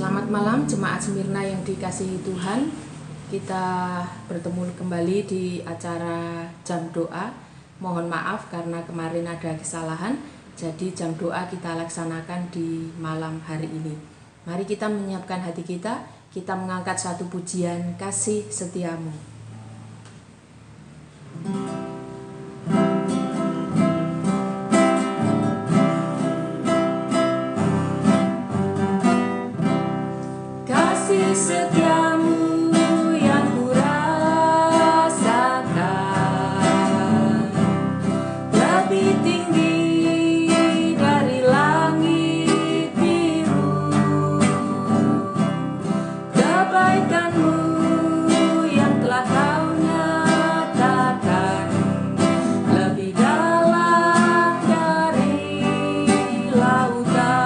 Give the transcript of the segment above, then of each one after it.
Selamat malam jemaat Smyrna yang dikasihi Tuhan. Kita bertemu kembali di acara jam doa. Mohon maaf karena kemarin ada kesalahan. Jadi jam doa kita laksanakan di malam hari ini. Mari kita menyiapkan hati kita. Kita mengangkat satu pujian kasih setiamu. Setiamu yang kurasakan lebih tinggi dari langit biru. Kebaikanmu yang telah kau nyatakan lebih dalam dari lautan.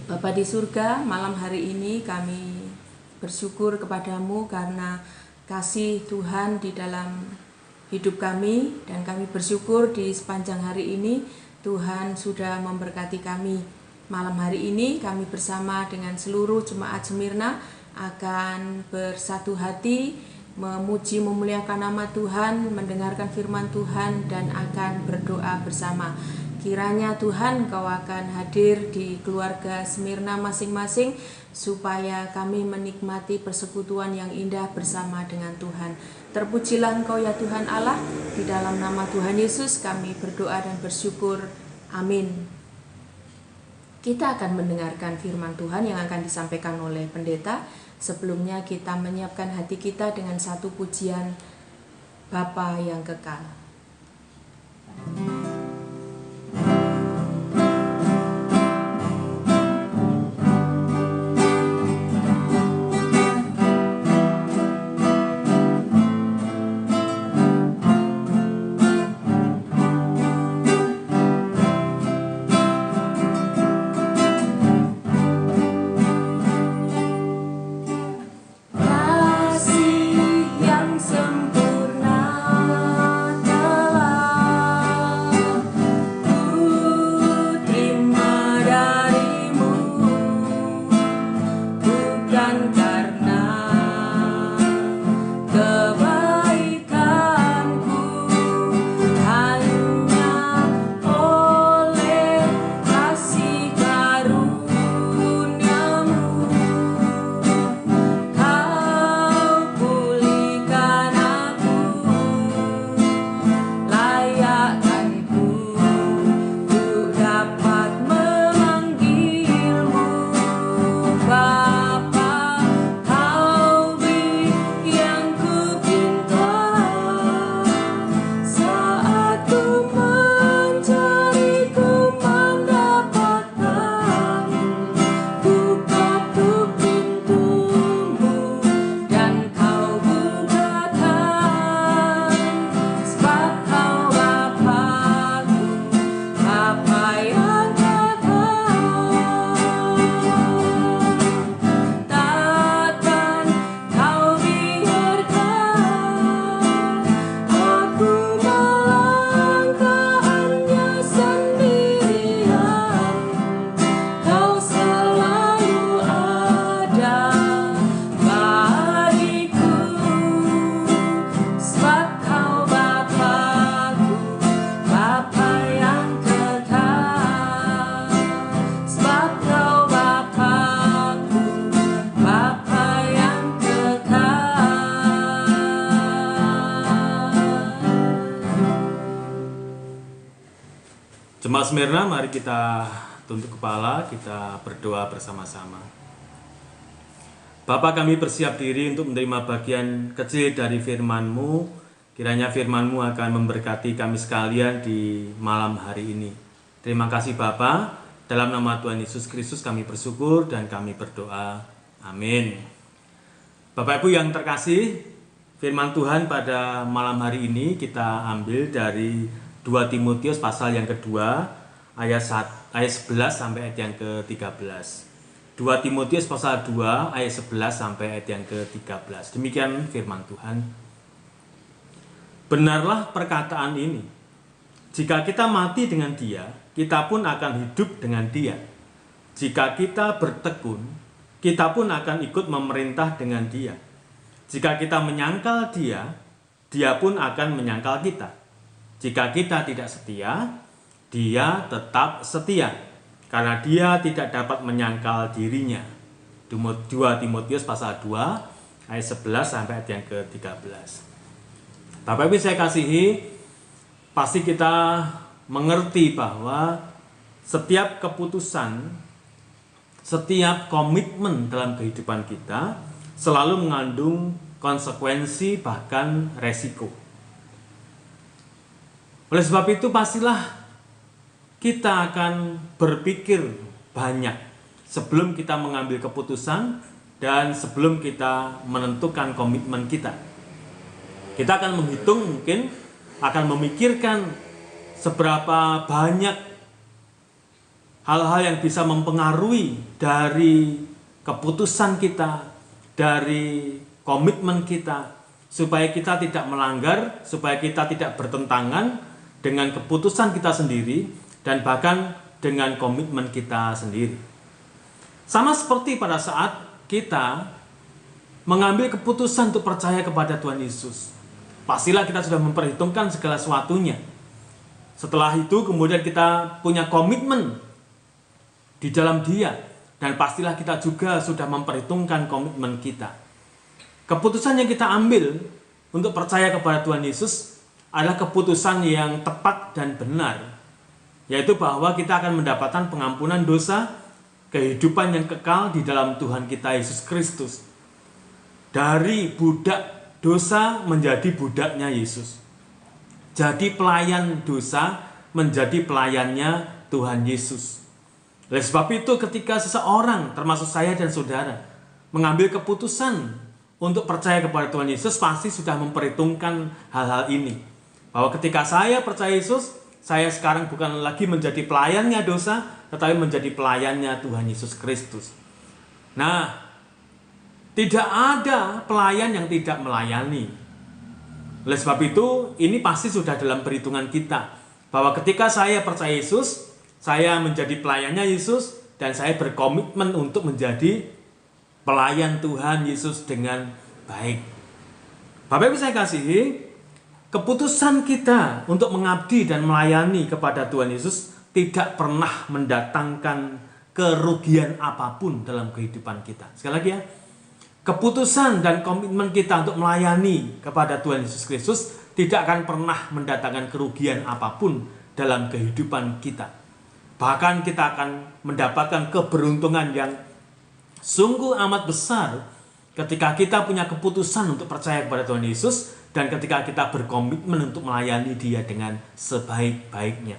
Bapa di surga, malam hari ini kami bersyukur kepadamu karena kasih Tuhan di dalam hidup kami, dan kami bersyukur di sepanjang hari ini Tuhan sudah memberkati kami. Malam hari ini kami bersama dengan seluruh jemaat Smyrna akan bersatu hati memuji memuliakan nama Tuhan, mendengarkan firman Tuhan, dan akan berdoa bersama. Kiranya Tuhan Kau akan hadir di keluarga Smyrna masing-masing supaya kami menikmati persekutuan yang indah bersama dengan Tuhan. Terpujilah Engkau ya Tuhan Allah, di dalam nama Tuhan Yesus kami berdoa dan bersyukur. Amin. Kita akan mendengarkan firman Tuhan yang akan disampaikan oleh pendeta. Sebelumnya kita menyiapkan hati kita dengan satu pujian Bapa yang kekal. Kasih yang sempurna telah Jemaat Smyrna, mari kita tunduk kepala, kita berdoa bersama-sama. Bapa, kami bersiap diri untuk menerima bagian kecil dari firman-Mu. Kiranya firman-Mu akan memberkati kami sekalian di malam hari ini. Terima kasih Bapa. Dalam nama Tuhan Yesus Kristus kami bersyukur dan kami berdoa. Amin. Bapak Ibu yang terkasih, firman Tuhan pada malam hari ini kita ambil dari 2 Timotius pasal yang kedua ayat 11 sampai ayat yang ke-13. 2 Timotius pasal 2 ayat 11 sampai ayat yang ke-13. Demikian firman Tuhan. Benarlah perkataan ini. Jika kita mati dengan Dia, kita pun akan hidup dengan Dia. Jika kita bertekun, kita pun akan ikut memerintah dengan Dia. Jika kita menyangkal Dia, Dia pun akan menyangkal kita. Jika kita tidak setia, Dia tetap setia, karena Dia tidak dapat menyangkal dirinya. 2 Timotius pasal 2 ayat 11 sampai ayat yang ke-13. Bapak Ibu saya kasihi, pasti kita mengerti bahwa setiap keputusan, setiap komitmen dalam kehidupan kita selalu mengandung konsekuensi bahkan resiko. Oleh sebab itu pastilah kita akan berpikir banyak sebelum kita mengambil keputusan dan sebelum kita menentukan komitmen kita. Kita akan menghitung, mungkin akan memikirkan seberapa banyak hal-hal yang bisa mempengaruhi dari keputusan kita, dari komitmen kita, supaya kita tidak melanggar, supaya kita tidak bertentangan dengan keputusan kita sendiri dan bahkan dengan komitmen kita sendiri. Sama seperti pada saat kita mengambil keputusan untuk percaya kepada Tuhan Yesus. Pastilah kita sudah memperhitungkan segala sesuatunya. Setelah itu kemudian kita punya komitmen di dalam Dia, dan pastilah kita juga sudah memperhitungkan komitmen kita. Keputusan yang kita ambil untuk percaya kepada Tuhan Yesus adalah keputusan yang tepat dan benar, yaitu bahwa kita akan mendapatkan pengampunan dosa, kehidupan yang kekal di dalam Tuhan kita Yesus Kristus. Dari budak dosa menjadi budaknya Yesus. Jadi pelayan dosa menjadi pelayannya Tuhan Yesus. Oleh sebab itu ketika seseorang, termasuk saya dan saudara, mengambil keputusan untuk percaya kepada Tuhan Yesus, pasti sudah memperhitungkan hal-hal ini. Bahwa ketika saya percaya Yesus, saya sekarang bukan lagi menjadi pelayannya dosa, tetapi menjadi pelayannya Tuhan Yesus Kristus. Nah, tidak ada pelayan yang tidak melayani. Oleh sebab itu, ini pasti sudah dalam perhitungan kita. Bahwa ketika saya percaya Yesus, saya menjadi pelayannya Yesus, dan saya berkomitmen untuk menjadi pelayan Tuhan Yesus dengan baik. Bapak Ibu saya kasihi, keputusan kita untuk mengabdi dan melayani kepada Tuhan Yesus tidak pernah mendatangkan kerugian apapun dalam kehidupan kita. Sekali lagi ya, keputusan dan komitmen kita untuk melayani kepada Tuhan Yesus Kristus tidak akan pernah mendatangkan kerugian apapun dalam kehidupan kita. Bahkan kita akan mendapatkan keberuntungan yang sungguh amat besar ketika kita punya keputusan untuk percaya kepada Tuhan Yesus dan ketika kita berkomitmen untuk melayani Dia dengan sebaik-baiknya.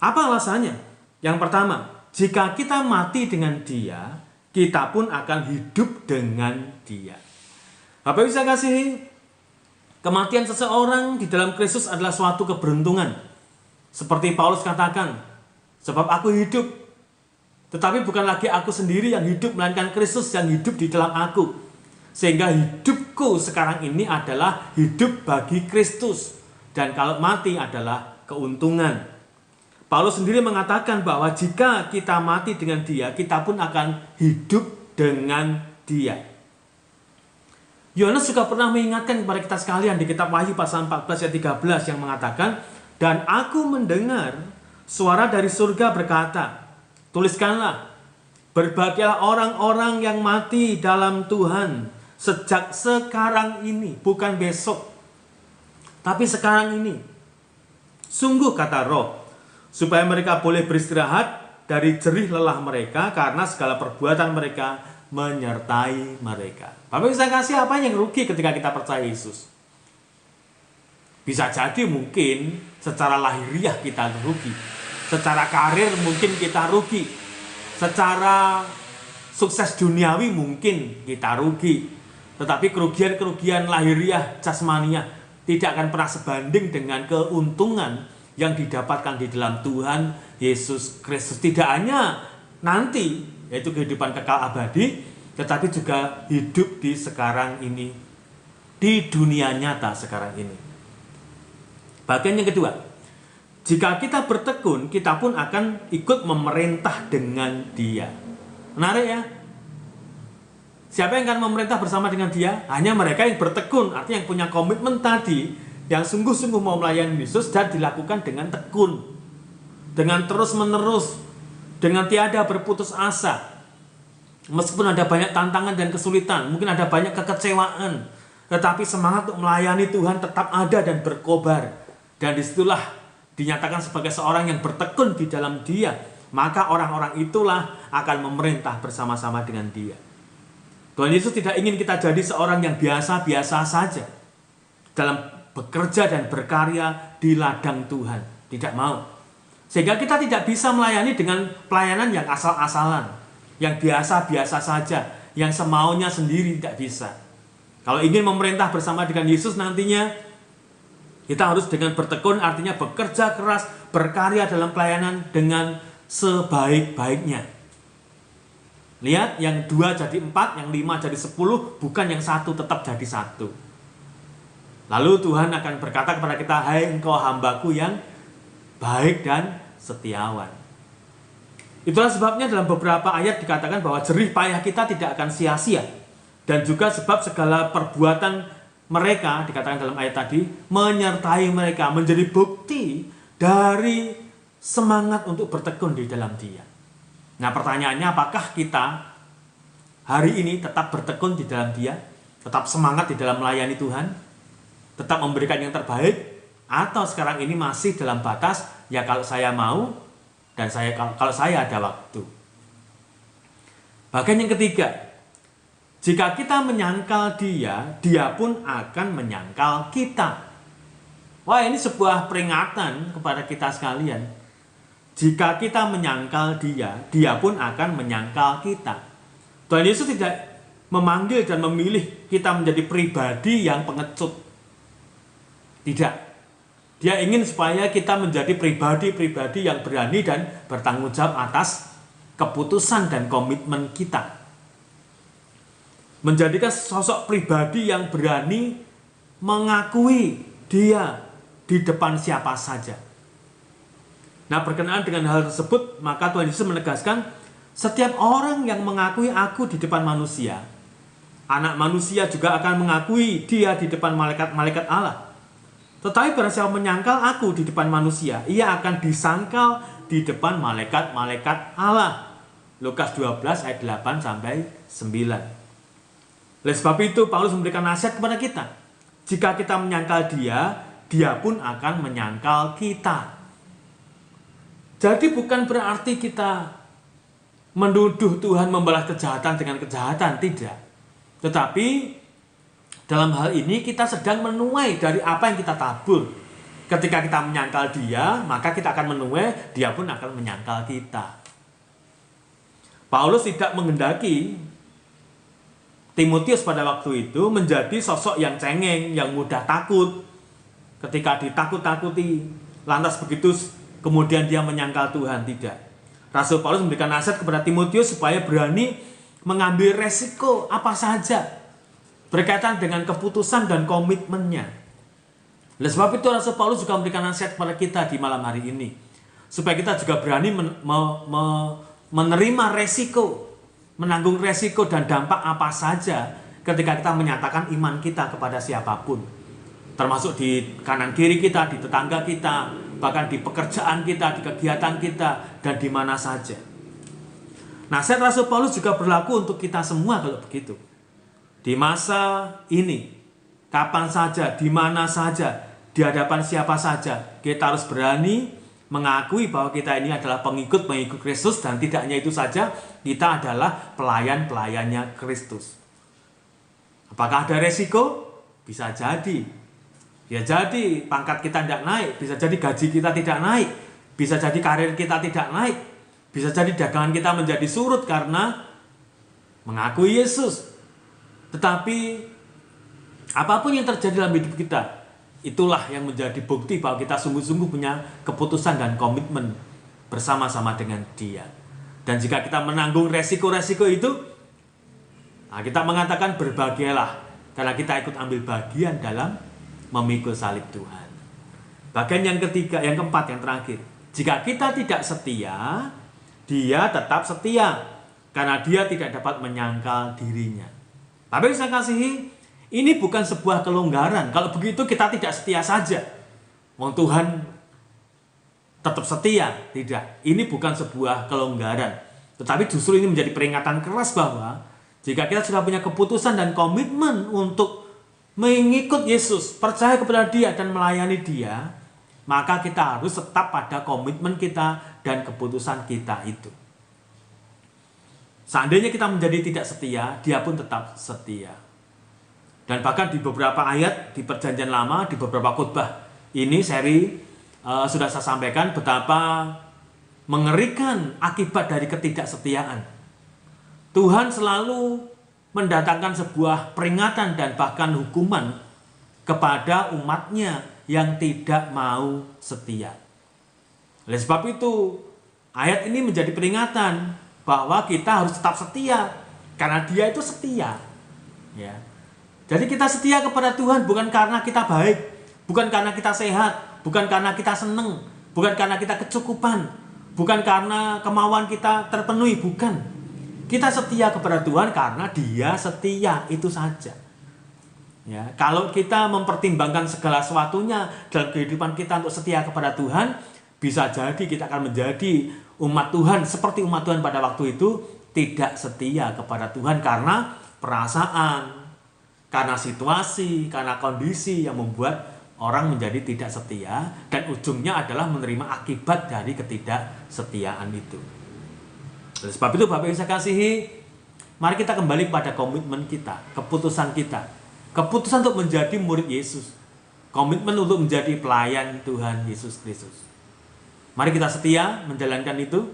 Apa alasannya? Yang pertama, jika kita mati dengan Dia, kita pun akan hidup dengan Dia. Bapak bisa kasih, kematian seseorang di dalam Kristus adalah suatu keberuntungan. Seperti Paulus katakan, sebab aku hidup, tetapi bukan lagi aku sendiri yang hidup, melainkan Kristus yang hidup di dalam aku. Sehingga hidupku sekarang ini adalah hidup bagi Kristus. Dan kalau mati adalah keuntungan. Paulus sendiri mengatakan bahwa jika kita mati dengan Dia, kita pun akan hidup dengan Dia. Yohanes juga pernah mengingatkan kepada kita sekalian di kitab Wahyu pasal 14 ayat 13 yang mengatakan, dan aku mendengar suara dari surga berkata, tuliskanlah, berbahagialah orang-orang yang mati dalam Tuhan sejak sekarang ini, bukan besok, tapi sekarang ini. Sungguh kata Roh, supaya mereka boleh beristirahat dari jerih lelah mereka karena segala perbuatan mereka menyertai mereka. Bapak bisa kasih apa yang rugi ketika kita percaya Yesus? Bisa jadi mungkin secara lahiriah kita rugi, secara karir mungkin kita rugi, secara sukses duniawi mungkin kita rugi. Tetapi kerugian-kerugian lahiriah jasmaniah tidak akan pernah sebanding dengan keuntungan yang didapatkan di dalam Tuhan Yesus Kristus. Tidak hanya nanti, yaitu kehidupan kekal abadi, tetapi juga hidup di sekarang ini, di dunia nyata sekarang ini. Bagian yang kedua, jika kita bertekun, kita pun akan ikut memerintah dengan Dia. Menarik ya? Siapa yang akan memerintah bersama dengan Dia? Hanya mereka yang bertekun, artinya yang punya komitmen tadi, yang sungguh-sungguh mau melayani Yesus dan dilakukan dengan tekun, dengan terus-menerus, dengan tiada berputus asa. Meskipun ada banyak tantangan dan kesulitan, mungkin ada banyak kekecewaan, tetapi semangat untuk melayani Tuhan tetap ada dan berkobar. Dan disitulah dinyatakan sebagai seorang yang bertekun di dalam Dia. Maka orang-orang itulah akan memerintah bersama-sama dengan Dia. Tuhan Yesus tidak ingin kita jadi seorang yang biasa-biasa saja dalam bekerja dan berkarya di ladang Tuhan. Tidak mau. Sehingga kita tidak bisa melayani dengan pelayanan yang asal-asalan, yang biasa-biasa saja, yang semaunya sendiri, tidak bisa. Kalau ingin memerintah bersama dengan Yesus nantinya, kita harus dengan bertekun, artinya bekerja keras, berkarya dalam pelayanan dengan sebaik-baiknya. Lihat, yang 2 jadi 4, yang 5 jadi 10, bukan yang 1 tetap jadi 1. Lalu Tuhan akan berkata kepada kita, hai engkau hambaku yang baik dan setiawan. Itulah sebabnya dalam beberapa ayat dikatakan bahwa jerih payah kita tidak akan sia-sia. Dan juga sebab segala perbuatan mereka, dikatakan dalam ayat tadi, menyertai mereka, menjadi bukti dari semangat untuk bertekun di dalam Dia. Nah pertanyaannya, apakah kita hari ini tetap bertekun di dalam Dia? Tetap semangat di dalam melayani Tuhan? Tetap memberikan yang terbaik? Atau sekarang ini masih dalam batas, ya kalau saya mau, dan kalau saya ada waktu. Bagian yang ketiga, jika kita menyangkal Dia, Dia pun akan menyangkal kita. Wah, ini sebuah peringatan kepada kita sekalian. Jika kita menyangkal Dia, Dia pun akan menyangkal kita. Tuhan Yesus tidak memanggil dan memilih kita menjadi pribadi yang pengecut. Tidak. Dia ingin supaya kita menjadi pribadi-pribadi yang berani dan bertanggung jawab atas keputusan dan komitmen kita. Menjadikan sosok pribadi yang berani mengakui Dia di depan siapa saja. Nah, berkenaan dengan hal tersebut, maka Tuhan Yesus menegaskan, setiap orang yang mengakui aku di depan manusia, anak manusia juga akan mengakui Dia di depan malaikat-malaikat Allah. Tetapi barang siapa menyangkal aku di depan manusia, ia akan disangkal di depan malaikat-malaikat Allah. Lukas 12 ayat 8 sampai 9. Oleh sebab itu, Paulus memberikan nasihat kepada kita. Jika kita menyangkal Dia, Dia pun akan menyangkal kita. Jadi bukan berarti kita menuduh Tuhan membalas kejahatan dengan kejahatan, tidak. Tetapi dalam hal ini kita sedang menuai dari apa yang kita tabur. Ketika kita menyangkal Dia, maka kita akan menuai, Dia pun akan menyangkal kita. Paulus tidak menghendaki Timotius pada waktu itu menjadi sosok yang cengeng, yang mudah takut. Ketika ditakut-takuti, lantas begitu kemudian dia menyangkal Tuhan, tidak. Rasul Paulus memberikan nasihat kepada Timotius supaya berani mengambil resiko apa saja berkaitan dengan keputusan dan komitmennya. Oleh sebab itu Rasul Paulus juga memberikan nasihat kepada kita di malam hari ini, supaya kita juga berani menerima resiko, menanggung resiko dan dampak apa saja ketika kita menyatakan iman kita kepada siapapun, termasuk di kanan kiri kita, di tetangga kita, bahkan di pekerjaan kita, di kegiatan kita, dan di mana saja. Nasihat Rasul Paulus juga berlaku untuk kita semua kalau begitu. Di masa ini, kapan saja, di mana saja, di hadapan siapa saja. Kita harus berani mengakui bahwa kita ini adalah pengikut-pengikut Kristus, dan tidak hanya itu saja, kita adalah pelayan-pelayannya Kristus. Apakah ada resiko? Bisa jadi. Ya jadi pangkat kita tidak naik, bisa jadi gaji kita tidak naik, bisa jadi karir kita tidak naik, bisa jadi dagangan kita menjadi surut karena mengakui Yesus. Tetapi apapun yang terjadi dalam hidup kita, itulah yang menjadi bukti bahwa kita sungguh-sungguh punya keputusan dan komitmen bersama-sama dengan Dia. Dan jika kita menanggung resiko-resiko itu, nah kita mengatakan berbahagialah karena kita ikut ambil bagian dalam memikul salib Tuhan. Bagian yang ketiga, yang keempat, yang terakhir. Jika kita tidak setia, Dia tetap setia karena Dia tidak dapat menyangkal dirinya. Tapi saya kasihi, ini bukan sebuah kelonggaran. Kalau begitu kita tidak setia saja. Wong Tuhan tetap setia. Tidak. Ini bukan sebuah kelonggaran. Tetapi justru ini menjadi peringatan keras bahwa jika kita sudah punya keputusan dan komitmen untuk mengikut Yesus, percaya kepada Dia dan melayani Dia, maka kita harus tetap pada komitmen kita dan keputusan kita itu. Seandainya kita menjadi tidak setia, Dia pun tetap setia. Dan bahkan di beberapa ayat di Perjanjian Lama, di beberapa khotbah ini seri sudah saya sampaikan betapa mengerikan akibat dari ketidaksetiaan. Tuhan selalu mendatangkan sebuah peringatan dan bahkan hukuman kepada umatnya yang tidak mau setia. Oleh sebab itu, ayat ini menjadi peringatan bahwa kita harus tetap setia karena Dia itu setia. Ya. Jadi kita setia kepada Tuhan bukan karena kita baik, bukan karena kita sehat, bukan karena kita senang, bukan karena kita kecukupan, bukan karena kemauan kita terpenuhi, bukan. Kita setia kepada Tuhan karena Dia setia, itu saja. Ya, kalau kita mempertimbangkan segala sesuatunya dalam kehidupan kita untuk setia kepada Tuhan, bisa jadi kita akan menjadi umat Tuhan seperti umat Tuhan pada waktu itu, tidak setia kepada Tuhan karena perasaan, karena situasi, karena kondisi yang membuat orang menjadi tidak setia, dan ujungnya adalah menerima akibat dari ketidaksetiaan itu. Oleh sebab itu Bapak Ibu saya kasihi, mari kita kembali kepada komitmen kita, keputusan kita. Keputusan untuk menjadi murid Yesus, komitmen untuk menjadi pelayan Tuhan Yesus Kristus. Mari kita setia menjalankan itu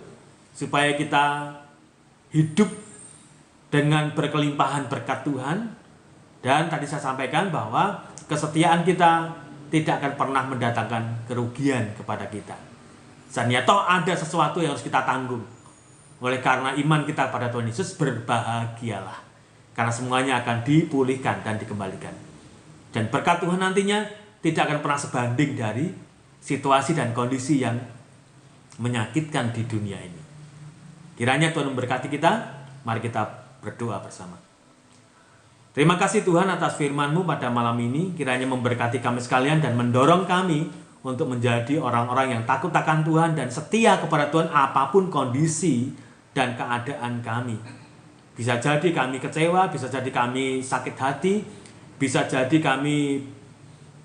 supaya kita hidup dengan berkelimpahan berkat Tuhan. Dan tadi saya sampaikan bahwa kesetiaan kita tidak akan pernah mendatangkan kerugian kepada kita. Seandainya toh ada sesuatu yang harus kita tanggung. Oleh karena iman kita pada Tuhan Yesus, berbahagialah. Karena semuanya akan dipulihkan dan dikembalikan. Dan berkat Tuhan nantinya tidak akan pernah sebanding dari situasi dan kondisi yang menyakitkan di dunia ini. Kiranya Tuhan memberkati kita. Mari kita berdoa bersama. Terima kasih Tuhan atas firman-Mu pada malam ini. Kiranya memberkati kami sekalian dan mendorong kami untuk menjadi orang-orang yang takut akan Tuhan dan setia kepada Tuhan apapun kondisi dan keadaan kami. Bisa jadi kami kecewa, bisa jadi kami sakit hati, bisa jadi kami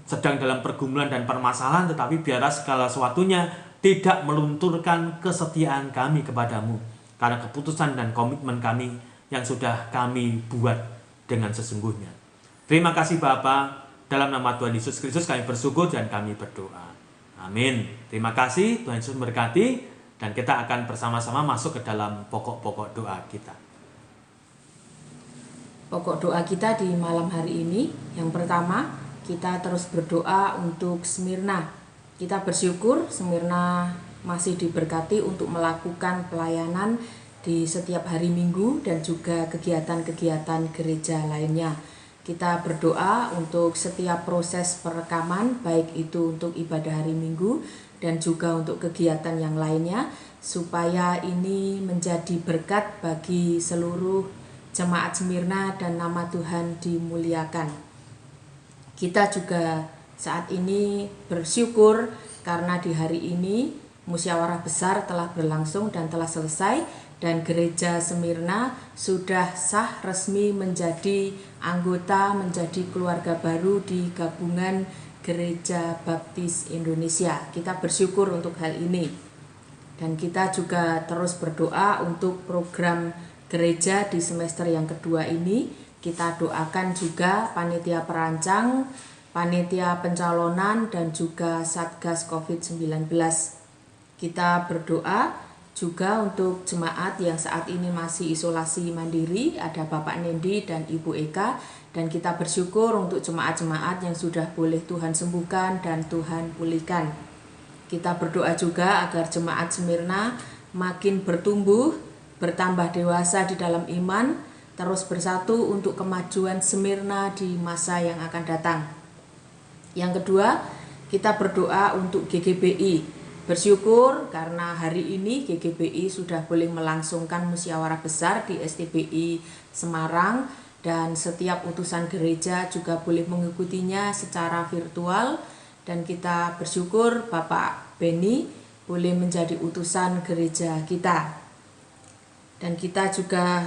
sedang dalam pergumulan dan permasalahan, tetapi biarlah segala sesuatunya tidak melunturkan kesetiaan kami kepadamu, karena keputusan dan komitmen kami yang sudah kami buat dengan sesungguhnya. Terima kasih Bapa, dalam nama Tuhan Yesus Kristus kami bersyukur dan kami berdoa. Amin. Terima kasih, Tuhan Yesus memberkati, dan kita akan bersama-sama masuk ke dalam pokok-pokok doa kita. Pokok doa kita di malam hari ini, yang pertama, kita terus berdoa untuk Smyrna. Kita bersyukur Smyrna masih diberkati untuk melakukan pelayanan di setiap hari Minggu dan juga kegiatan-kegiatan gereja lainnya. Kita berdoa untuk setiap proses perekaman, baik itu untuk ibadah hari Minggu dan juga untuk kegiatan yang lainnya, supaya ini menjadi berkat bagi seluruh jemaat Smyrna dan nama Tuhan dimuliakan. Kita juga saat ini bersyukur karena di hari ini musyawarah besar telah berlangsung dan telah selesai, dan gereja Smyrna sudah sah resmi menjadi anggota, menjadi keluarga baru di gabungan Gereja Baptis Indonesia. Kita bersyukur untuk hal ini. Dan kita juga terus berdoa untuk program gereja di semester yang kedua ini. Kita doakan juga panitia perancang, panitia pencalonan, dan juga Satgas COVID-19. Kita berdoa juga untuk jemaat yang saat ini masih isolasi mandiri, ada Bapak Nendi dan Ibu Eka, dan kita bersyukur untuk jemaat-jemaat yang sudah boleh Tuhan sembuhkan dan Tuhan pulihkan. Kita berdoa juga agar jemaat Smyrna makin bertumbuh, bertambah dewasa di dalam iman, terus bersatu untuk kemajuan Smyrna di masa yang akan datang. Yang kedua, kita berdoa untuk GGBI. Bersyukur karena hari ini GGBI sudah boleh melangsungkan musyawarah besar di STBI Semarang, dan setiap utusan gereja juga boleh mengikutinya secara virtual, dan kita bersyukur Bapak Beni boleh menjadi utusan gereja kita. Dan kita juga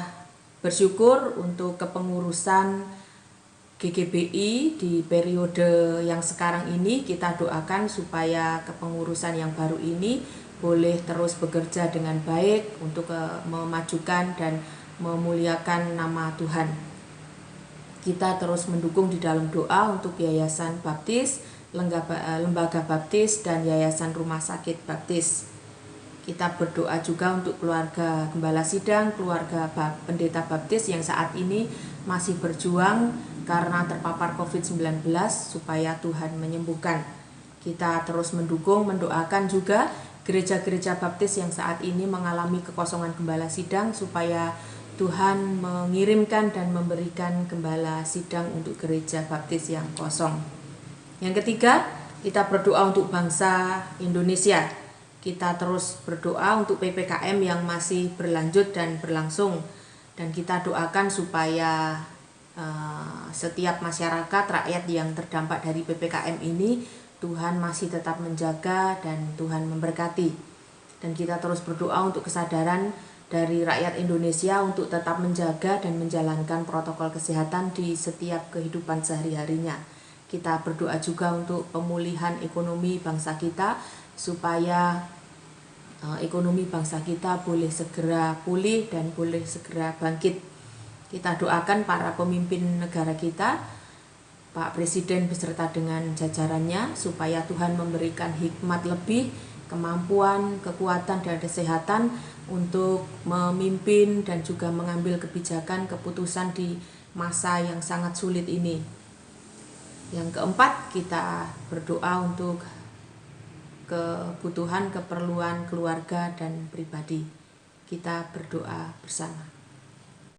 bersyukur untuk kepengurusan GGBI di periode yang sekarang ini. Kita doakan supaya kepengurusan yang baru ini boleh terus bekerja dengan baik untuk memajukan dan memuliakan nama Tuhan. Kita terus mendukung di dalam doa untuk Yayasan Baptis, Lembaga Baptis, dan Yayasan Rumah Sakit Baptis. Kita berdoa juga untuk keluarga Gembala Sidang, keluarga Pendeta Baptis yang saat ini masih berjuang karena terpapar COVID-19, supaya Tuhan menyembuhkan. Kita terus mendukung, mendoakan juga gereja-gereja Baptis yang saat ini mengalami kekosongan Gembala Sidang, supaya Tuhan mengirimkan dan memberikan Gembala Sidang untuk gereja Baptis yang kosong. Yang ketiga, kita berdoa untuk bangsa Indonesia. Kita terus berdoa untuk PPKM yang masih berlanjut dan berlangsung. Dan kita doakan supaya setiap masyarakat, rakyat yang terdampak dari PPKM ini, Tuhan masih tetap menjaga dan Tuhan memberkati. Dan kita terus berdoa untuk kesadaran dari rakyat Indonesia untuk tetap menjaga dan menjalankan protokol kesehatan di setiap kehidupan sehari-harinya. Kita berdoa juga untuk pemulihan ekonomi bangsa kita, supaya ekonomi bangsa kita boleh segera pulih dan boleh segera bangkit. Kita doakan para pemimpin negara kita, Pak Presiden beserta dengan jajarannya, supaya Tuhan memberikan hikmat lebih, kemampuan, kekuatan, dan kesehatan untuk memimpin dan juga mengambil kebijakan, keputusan di masa yang sangat sulit ini. Yang keempat, kita berdoa untuk kebutuhan, keperluan keluarga dan pribadi. Kita berdoa bersama.